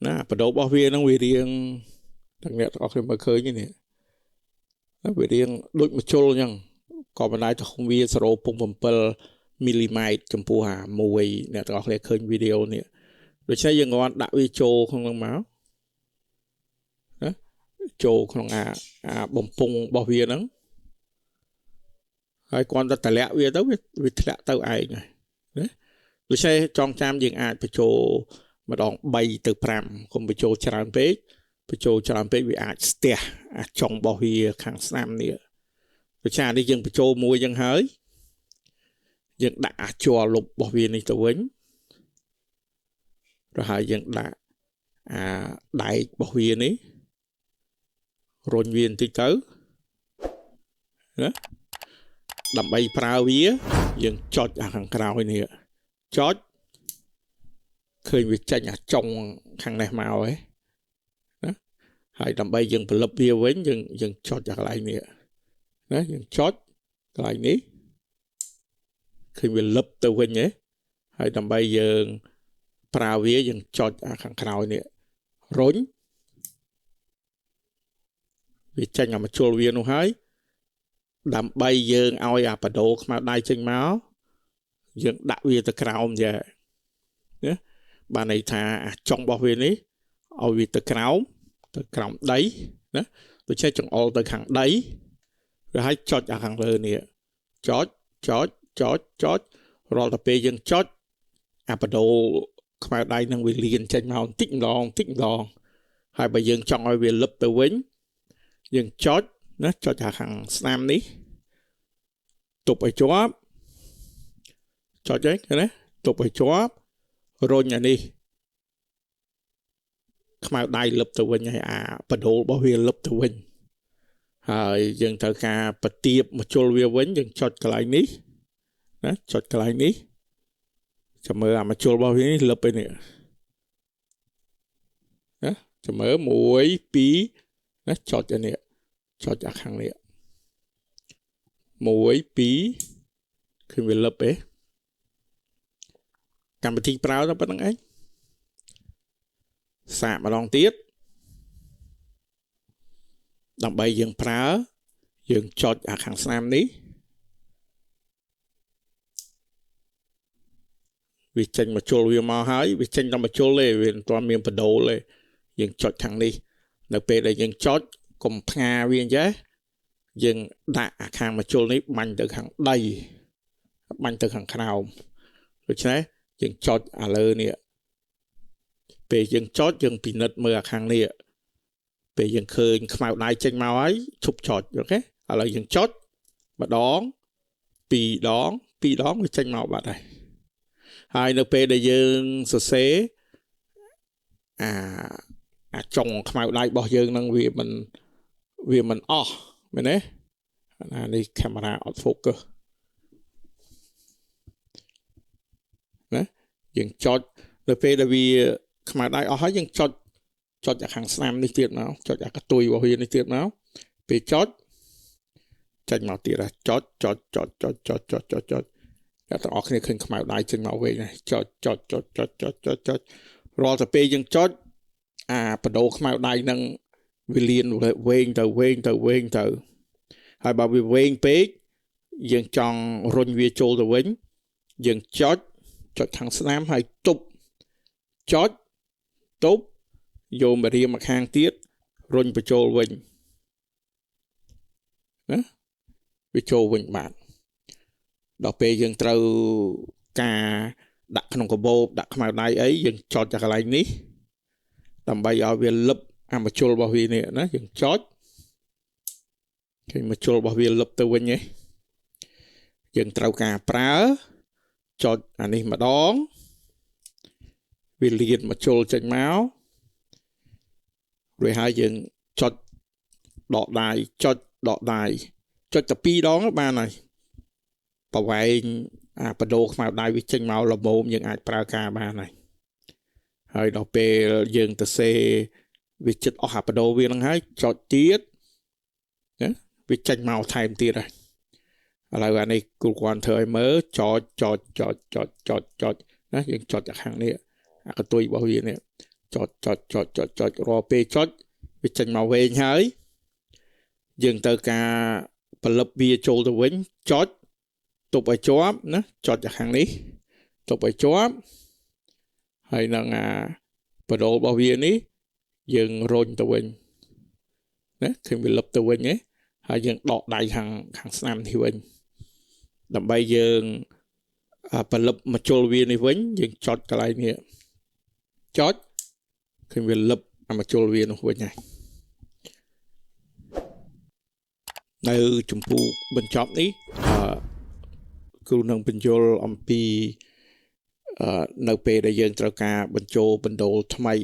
nè bờ đồ bảo vệ nó vì riêng thằng này có thêm mà khơi như này nó vì riêng đôi một chôn nhăng còn bên đây thì không biết số pung pum pel mm chấm pu hà mùi nè có thể khơi video này rồi chơi dương ngon đã vi chô không lăng máu chô không bông pung bảo vệ nắng hai con ta lẹ về tới vì lẹ tao ai này đấy rồi xe trong trăm dương ai phải chô mà đòn bay từ pram không phải chô tràn pê vì ai stea trong bảo vệ kháng sam này rồi cha đi dương phải chô mùi dương hới dương đã chùa lục bảo vệ này tao quýnh rồi hai dương đã đại bảo vệ này rồi viên tí tới đầm bay prao vía dương chót hàng cào này chót khơi việc tranh trong hàng này màu ấy hai đầm bay dương phải lập vía với dương chót lại này đó dương chót lại ní khơi việc lập từ quên nhé hai đầm bay dương prao vía dương chót hàng cào này rốn vì tranh mà chua viên nó hái đầm bay dương ao bà đồ mà đai trên máu dương đã viên từ cào vậy nhé bà này thà trong bảo viên ấy ao viên từ cào đấy đó tôi chơi trong ao từ hàng đấy rồi hãy chót ở hàng lơ nè chót rồi tập dương chót bà đồ mà đai năng vì liền trên máu tích đòn hai bà dương trong ao viên lập từ vĩnh dương chót nó cho trả hàng sam ní tục ở chóp cho chết cái đấy tục ở chóp rồi nhà đi mà đai lập từ bên này bật đồ bảo vệ lập từ bên dương thợ ca bật tiệp một chôn viên vấn dương chót cái lại ní đó chót cái lại ní cho mơ mà chôn bảo vệ lập bên này đó cho mơ mũi pí nó chót cái này cho chắc hàng này mũi pí khi mình lập ấy cầm một thịt prao nó bắt năng ấy xạ mà đong tiết đong bay dương prao dương cho chắc hàng sam ní vì tranh mà chôl vì màu hái vì tranh nó mà chôl lê vì toàn miền phần đồ lê dương cho thằng đi đặc biệt là dương chót cùng pha viên chứ nhưng đã hàng mà chôn ấy mạnh từ hàng đầy mạnh từ hàng nào rồi chứ nhưng chót lơ nè về nhưng chót nhưng bị nứt mưa hàng nè về nhưng khơi màu đai trên màu ấy chụp chót được cái là nhưng chót mà đón bị đón với tranh màu bạn này hai np để dương sơ xế trong màu đai bỏ dương năng vì mình mình đấy đi camera out focus đấy dừng chọn được phê là vì mà đây ở dừng chọnจากhàng sam đi tiệt nào chọnจากcái tôi bảo hiền đi tiệt nào về chọn tranh màu tiệt là chọnแล้วต้องออกในคืนขมายได้จึงมาเวงจอดรอแต่เปยังจอดประโดขมายได้นั่งวิเลียนเวงเตอให้บ่าวเวงเป๊กยังจองรนเวียโจลตัวเวงยังจอดทางสนามให้ตุบจอดตุบโยมไปเรียนมาข้างเตี้ยรนไปโจลเวงนะไปโจลเวงบาทđọc về dân trâu ca đặt trong cái bộ đặt vào đây ấy dân cho cái này ní tầm bây giờ về lập mà chôn bảo vệ này nó dân chót khi mà chôn bảo vệ lập từ bên nhé dân trâu ca prá cho anh ấy mà đón វាលៀនមកចូលចេញមកrồi haiយើងចុចដកដៃចុចដកដៃចុចតែ2 ដងបានហើយប្រវែងអាបដូរខ្មៅដៃវាចេញមកល្មមយើងអាចប្រើការបានហើយដល់ពេលយើងទៅសេវាចិត្តអស់អាបដូរវានឹងហើយចុចទៀតណាវាចេញមកថែមទៀតហើយឥឡូវអានេះគូគាត់ធ្វើឲ្យមើលចុចណាយើងចុចจากខាងនេះអាកតុយរបស់វានេះចុចរាល់ពេលចុចវាចេញមកវែងហើយយើងទៅការផលិតវាចូលទៅវិញចុចទប់ឲ្យជាប់ណាចុចจากខាងនេះទប់ឲ្យជាប់ហើយនឹងអាបដូររបស់វានេះយើងរុញទៅវិញណាឃើញវាលឹបទៅវិញហើយយើងដកដៃខាងស្នាមនេះវិញដើម្បីយើងផលិតមកចូលវានេះវិញយើងចុចកន្លែងនេះចុចឃើញវាលឹបមកចូលវានោះវិញហើយនៅចម្ពោះបញ្ចប់នេះគ្រូនឹងបញ្យល់អំពីនៅពេលដែលយើងត្រូវការបញ្ចូលបណ្ដូលថ្មី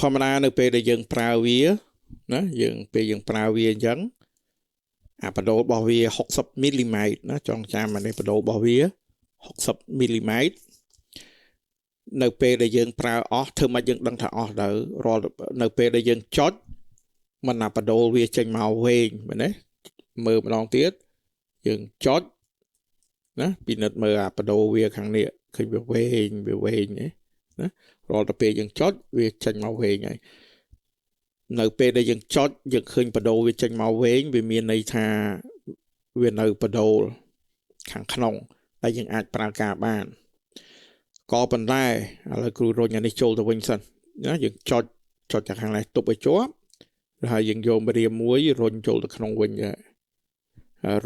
ធម្មតានៅពេលដែលយើងប្រើវាណាពេលយើងប្រើវាអញ្ចឹងអាបណ្ដូលរបស់វា60 មីលីម៉ែត្រណាចងចាំអានេះបណ្ដូលរបស់វា60 មីលីម៉ែត្រនៅពេលដែលយើងប្រើអស់ធ្វើមកយើងដឹងថាអស់ទៅរាល់នៅពេលដែលយើងចុចមិនអាបណ្ដូលវាចេញមកវែងមែនទេមើលម្ដងទៀតយើងចុចណាពិនិត្យមើលអាបណ្ដូលវាខាងនេះឃើញវាវែងណារាល់តែពេលយើងចុចវាចេញមកវែងហើយនៅពេលដែលយើងចុចយើងឃើញបណ្ដូលវាចេញមកវែងវាមានន័យថាវានៅបណ្ដូលខាងក្នុងដែលយើងអាចប្រើការបានក៏ប៉ុន្តែឥឡូវគ្រូរុញអានេះចូលទៅវិញសិនណាយើងចុចจากខាងនេះទប់ឲ្យជាប់ហើយយើងយកម្រាមមួយរុញចូលទៅក្នុងវិញ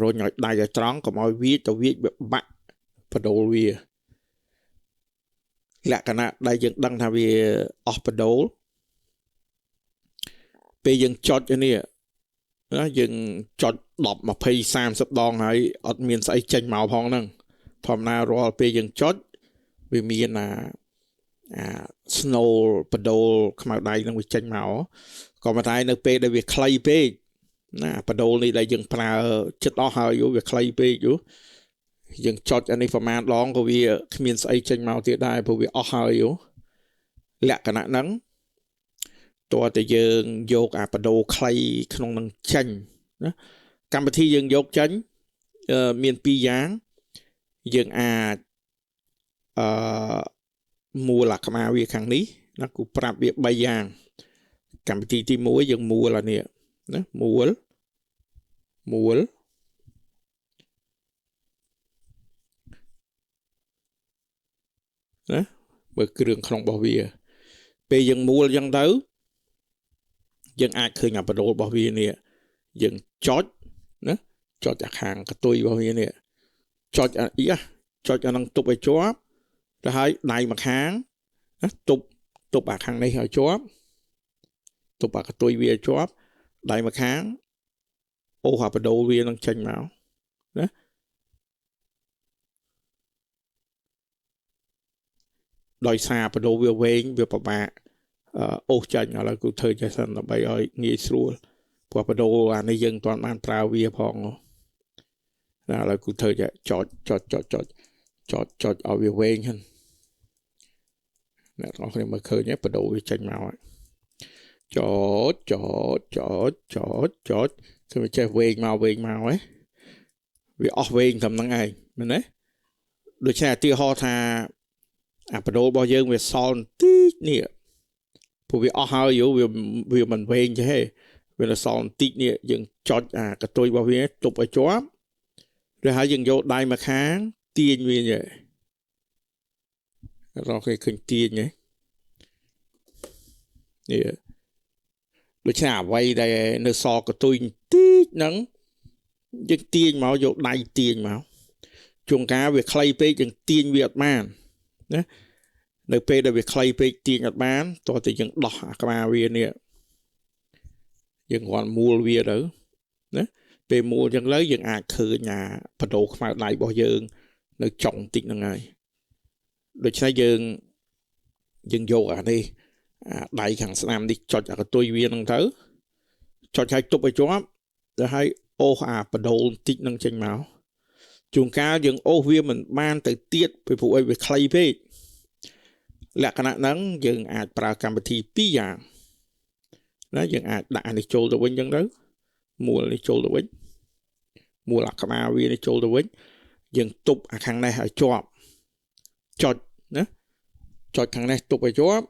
រុញឲ្យដៃឲ្យត្រង់កុំឲ្យវាទៅវាបាក់បណ្ដូលវាលក្ខណៈដែលយើងដឹងថាវាអស់បណ្ដូលពេលយើងចុចនេះណាយើងចុច10 20 30 ដងហើយអត់មានស្អីចេញមកផងហ្នឹងធម្មតារាល់ពេលយើងចុចវាមានsnow បណ្ដូលខ្មៅដៃនឹងវាចេញមកក៏ប៉ុន្តែនៅពេលដែលវាខ្លីពេកណាបណ្ដូលនេះដែលយើងប្រើចិត្តអស់ហើយវាខ្លីពេកយើងចុចអានេះប្រមាណដងក៏វាគ្មានស្អីចេញមកទៀតដែរព្រោះវាអស់ហើយលក្ខណៈហ្នឹងតើតើយើងយកអាបណ្ដូលខ្លីក្នុងនឹងចេញណាកម្មវិធីយើងយកចេញមាន2យ៉ាងយើងអាចមូលអាខ្មៅវាខាងនេះណាគូប្រាប់វា3យ៉ាងកម្មវិធីទី1យើងមូលអានេះណាមូលណាមើលគ្រឿងក្នុងរបស់វាពេលយើងមូលអញ្ចឹងទៅយើងអាចឃើញអាបណ្ដូលរបស់វានេះយើងចុចណាចុចអាខាងកតុយរបស់វានេះចុចអានឹងទប់ឲ្យជាប់ទៅហើយដៃម្ខាងណាទប់អាខាងនេះឲ្យជាប់ទប់អាកតុយវាឲ្យជាប់ដៃម្ខាងអូអាបណ្ដូលវានឹងចេញមកណាដោយសារបណ្ដូលវាវែងវាពិបាកអូសចាញ់ឥឡូវគូធ្វើចេះសិនដើម្បីឲ្យងាយស្រួលព្រោះបណ្ដូលអានេះយើងមិនទាន់បានប្រើវាផងណាឥឡូវគូធ្វើចេះចុចឲ្យវាវែងហ្នឹងអ្នកទាំងអស់គ្នាមើលឃើញបណ្ដូលវាចេញមកចុចគឺវាចេះវែងមកវាអស់វែងត្រឹមហ្នឹងឯងមែនទេដូច្នេះឧទាហរណ៍ថាអាបណ្ដូលរបស់យើងវាសល់បន្តិចនេះព្រោះវាអស់ហើយវាមិនវែងទេវាសល់បន្តិចនេះយើងចុចអាកតុយរបស់វាទប់ឲ្យជាប់ឬហើយយើងយកដៃមកខាងទាញវានេះរកគេឃើញទាញនេះដូច្នេះអ្វីដែលនៅសល់កតុយបន្តិចហ្នឹងយើងទាញមកយកដៃទាញមកជួនកាលវាខ្លីពេកយើងទាញវាអត់បានណានៅពេលដែលវាខ្លីពេកទាញអត់បានតោះតែយើងដោះអាក្បាលវានេះយើងគ្រាន់មូលវាទៅណាពេលមូលចឹងទៅយើងអាចឃើញអាបណ្ដូលខ្មៅដៃរបស់យើងនៅចុងតិចហ្នឹងហើយដូច្នេះយើង យើងយកអានេះដៃខាងស្នាមនេះចុចអាកតុយវាហ្នឹងទៅចុចឲ្យទប់ឲ្យជាប់ទៅឲ្យអូសអាបដូលបន្តិចហ្នឹងចេញមកជួនកាលយើងអូសវាមិនបានទៅទៀតពីព្រោះឲ្យវាខ្លីពេកលក្ខណៈហ្នឹងយើងអាចប្រើកម្មវិធី2យ៉ាងណាយើងអាចដាក់អានេះចូលទៅវិញអញ្ចឹងទៅមូលនេះចូលទៅវិញមូលអាក្បាលវានេះចូលទៅវិញយើងទប់អាខាងនេះឲ្យជាប់ចុចណាចុចខាងនេះទប់ឲ្យជាប់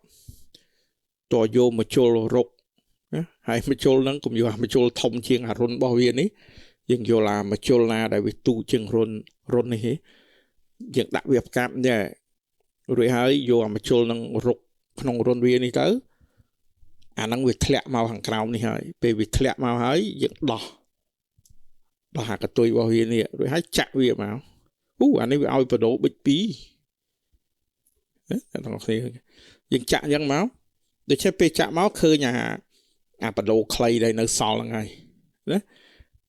តយកមកជុលរុកណាហើយមកជុលហ្នឹងកុំយកមកជុលធំជាងអារុនរបស់វានេះយើងយកឡាមកជុលណាដែលវាទូជាងរុននេះទេយើងដាក់វាផ្កាប់ដែររួចហើយយកអាមកជុលនឹងរុកក្នុងរុនវានេះទៅអាហ្នឹងវាធ្លាក់មកខាងក្រោមនេះហើយពេលវាធ្លាក់មកហើយយើងដោះអាកតុយរបស់វានេះរួចហើយចាក់វាមកអានេះវាឲ្យបដូរប៊ិច2ណាដល់គ្នាយើងចាក់អញ្ចឹងមកដូច្នេះពេលចាក់មកឃើញអាបដូរខ្លីដែលនៅសល់ហ្នឹងហើយណា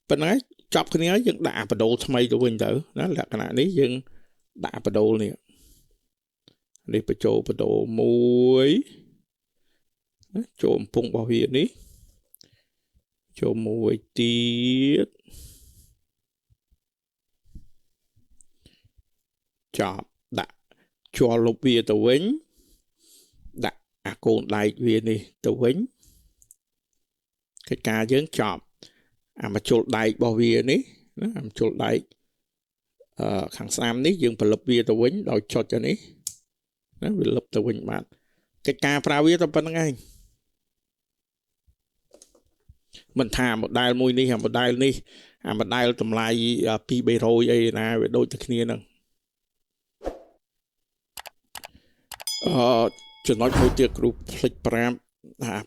ប៉ុណ្ណឹងចប់គ្នាហើយយើងដាក់អាបដូរថ្មីទៅវិញទៅណាលក្ខណៈនេះយើងដាក់អាបដូរនេះបញ្ចូលបដូរមួយចូលកំពុងរបស់វានេះចូលមួយទៀតចប់ដាក់ជាប់លុបវាទៅវិញដាក់អាកូនដែកវានេះទៅវិញកិច្ចការយើងចប់អាមកជុលដែករបស់វានេះណាអាមកជុលដែកខាងស្នាមនេះយើងផលិតវាទៅវិញដោយចុចទៅនេះណាវាលុបទៅវិញបាទកិច្ចការប្រើវាតែប៉ុណ្្នឹងឯងមិនថាម៉ូដែលមួយនេះអាម៉ូដែលនេះអាម៉ូដែលតម្លៃ2-300អីណាវាដូចតែគ្នាហ្នឹងចំណុចមួយទៀតគ្រូភ្លេចប្រាប់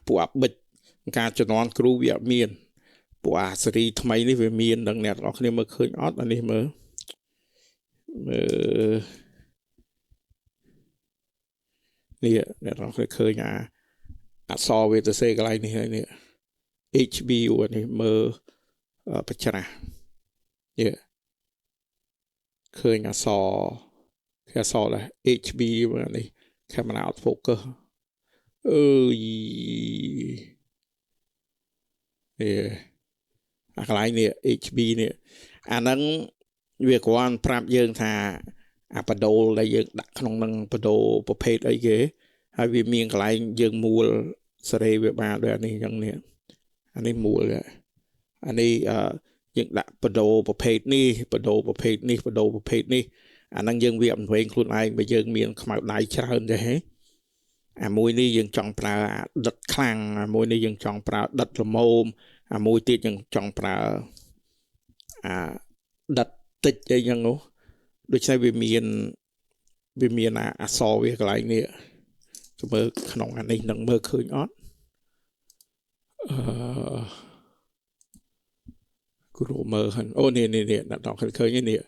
ពួកអាប៊ិចការជំនាន់គ្រូវាអត់មានពួកអាសេរីថ្មីនេះវាមានដល់អ្នកទាំងអស់គ្នាមើលឃើញអត់អានេះមើលនេះអ្នកទាំងអស់គ្នាឃើញអក្សរវាទៅសេកន្លែងនេះហើយនេះ HB នេះមើលបច្រាស់នេះឃើញអក្សរដែរ HB នេះ camera out focus អាកន្លែងនេះ HB នេះអាហ្នឹងវាគ្រាន់ប្រាប់យើងថាអាបដូលដែលយើងដាក់ក្នុងនឹងបដូលប្រភេទអីគេហើយវាមានកន្លែងយើងមូលសេរីវាបានដូចអានេះអញ្ចឹងនេះអានេះមូលអានេះយើងដាក់បដូលប្រភេទនេះបដូលប្រភេទនេះបដូលប្រភេទនេះអាហ្នឹងយើងវាអត់វិញខ្លួនឯងបើយើងមានខ្មៅដៃច្រើនទេហ៎អាមួយនេះយើងចង់ប្រើដិតខ្លាំងអាមួយនេះយើងចង់ប្រើដិតល្មមអាមួយទៀតយើងចង់ប្រើដិតតិចអីចឹងនោះដូច្នេះវាមានអក្សរវាកន្លែងនេះទៅមើលក្នុងអានេះនឹងមើលឃើញអត់គ្រូមើលហ្នឹងអូនេះដាក់ដល់ឃើញនេះ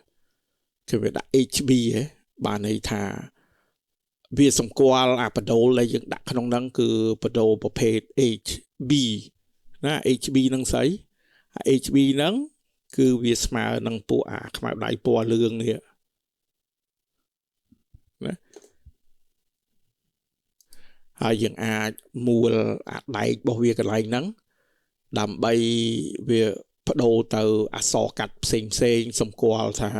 គឺវាដាក់ HB ហ៎បានន័យថាវាសម្គាល់អាបដូលដែលយើងដាក់ក្នុងហ្នឹងគឺបដូលប្រភេទ HB ណា HB ហ្នឹងស្អី HB ហ្នឹងគឺវាស្មើនឹងពួកអាខ្មៅដៃពណ៌លឿងនេះណាហើយយើងអាចមូលអាដែករបស់វាកន្លែងហ្នឹងដើម្បីវាបដូរទៅអក្សរកាត់ផ្សេងសម្គាល់ថា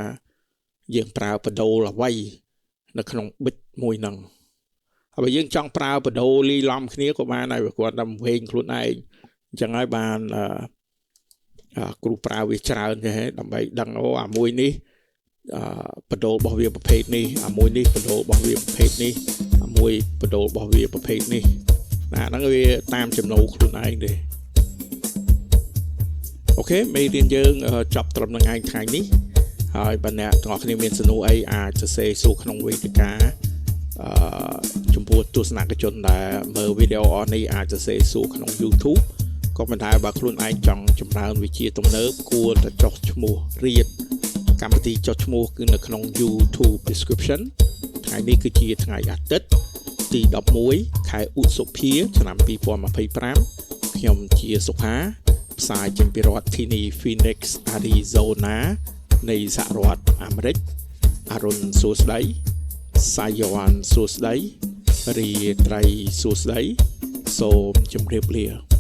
យើងប្រើបដូលអ្វីនៅក្នុងប៊ិចមួយហ្នឹងហើយបើយើងចង់ប្រើបដូលលីឡំគ្នាក៏បានដែរវាគាត់តែវែងខ្លួនឯងអញ្ចឹងហើយបានគ្រូប្រើវាច្រើនទេដើម្បីដឹងអាមួយនេះបដូលរបស់វាប្រភេទនេះអាមួយនេះបដូលរបស់វាប្រភេទនេះអាមួយបដូលរបស់វាប្រភេទនេះណាហ្នឹងវាតាមចំណូលខ្លួនឯងទេអូខេមេរៀនយើងចប់ត្រឹមនឹងឯងថ្ងៃនេះហើយបើអ្នកទាំងអស់គ្នាមានសំណួរអីអាចសរសេរសួរក្នុងវេទិកាចំពោះទស្សនិកជនដែលមើលវីដេអូនេះអាចសរសេរសួរក្នុង YouTube ក៏ប៉ុន្តែបើខ្លួនឯងចង់ចម្រើនវិជ្ជាទំនើបគួរតែចុះឈ្មោះរៀនកម្មវិធីចុះឈ្មោះគឺនៅក្នុង YouTube description ថ្ងៃនេះគឺជាថ្ងៃអាទិត្យទី11ខែឧសភាឆ្នាំ2025ខ្ញុំជាសុផាផ្សាយចេញពីរដ្ឋធានី Phoenix Arizona នៃសហរដ្ឋអាមេរិកអរុនសួស្តីសាយវ៉ាន់សួស្តី រីត្រីសួស្តីសូមជម្រាបលា